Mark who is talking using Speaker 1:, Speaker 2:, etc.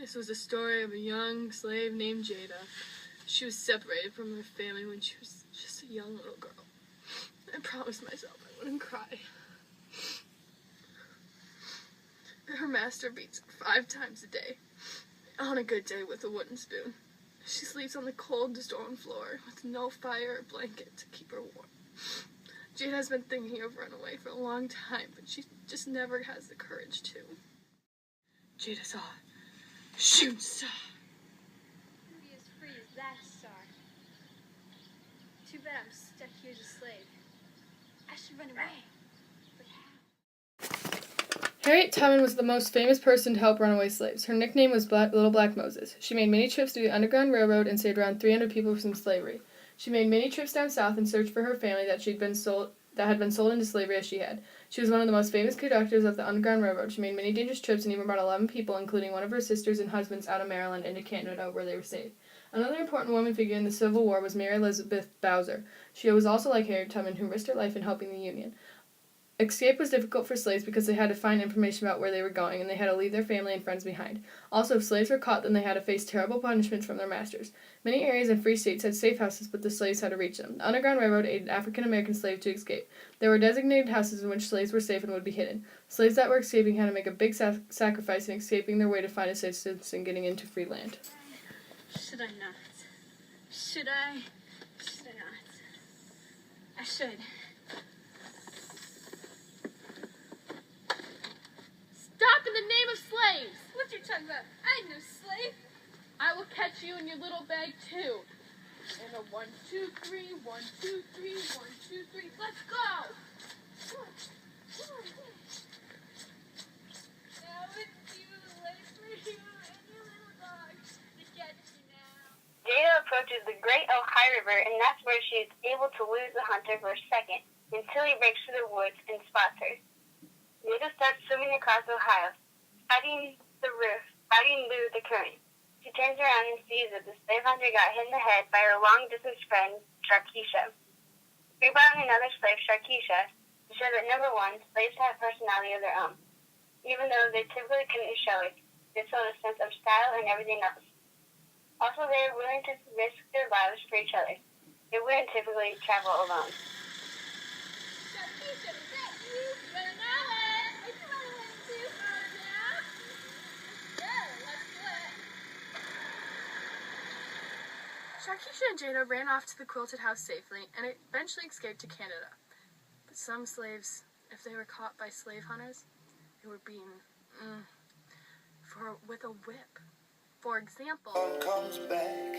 Speaker 1: This was a story of a young slave named Jada. She was separated from her family when she was just a young little girl. I promised myself I wouldn't cry. Her master beats her 5 times a day. On a good day with a wooden spoon. She sleeps on the cold stone floor with no fire or blanket to keep her warm. Jada has been thinking of Runaway for a long time, but she just never has the courage to. Jada saw a shooting star.
Speaker 2: Who be as free as that star? Too bad I'm stuck here as a slave. I should run away. But how?
Speaker 1: Harriet Tubman was the most famous person to help runaway slaves. Her nickname was Little Black Moses. She made many trips through the Underground Railroad and saved around 300 people from slavery. She made many trips down south in search for her family that had been sold into slavery as she had. She was one of the most famous conductors of the Underground Railroad. She made many dangerous trips and even brought 11 people, including one of her sisters and husbands, out of Maryland into Canada, where they were saved. Another important woman figure in the Civil War was Mary Elizabeth Bowser. She was also like Harriet Tubman, who risked her life in helping the Union. Escape was difficult for slaves because they had to find information about where they were going, and they had to leave their family and friends behind. Also, if slaves were caught, then they had to face terrible punishment from their masters. Many areas in free states had safe houses, but the slaves had to reach them. The Underground Railroad aided African American slaves to escape. There were designated houses in which slaves were safe and would be hidden. Slaves that were escaping had to make a big sacrifice in escaping their way to find assistance in getting into free land.
Speaker 2: Should I not? Should I? Should I not? I should.
Speaker 1: Stop in the name of slaves!
Speaker 2: What you talking about? I ain't no slave.
Speaker 1: I will catch you in your little bag, too. And a 1, 2, 3, 1, 2, 3, 1, 2, 3. Let's go!
Speaker 2: Now it's too late for you and your little dog to catch you now.
Speaker 3: Jada approaches the Great Ohio River, and that's where she is able to lose the hunter for a second, until he breaks through the woods and spots her. Jada starts swimming across Ohio, fighting through the current. She turns around and sees that the slave hunter got hit in the head by her long-distance friend, Sharkeisha. Rebounding another slave, Sharkeisha, to show that, number one, slaves have personality of their own. Even though they typically couldn't show it, they showed a sense of style and everything else. Also, they are willing to risk their lives for each other. They wouldn't typically travel alone.
Speaker 2: Sharkeisha, is that you? Running away. Are you running away too? Yeah. Yeah, let's do it.
Speaker 1: Sharkeisha and Jada ran off to the quilted house safely and eventually escaped to Canada. But some slaves, if they were caught by slave hunters, they were beaten with a whip. For example,
Speaker 4: comes back.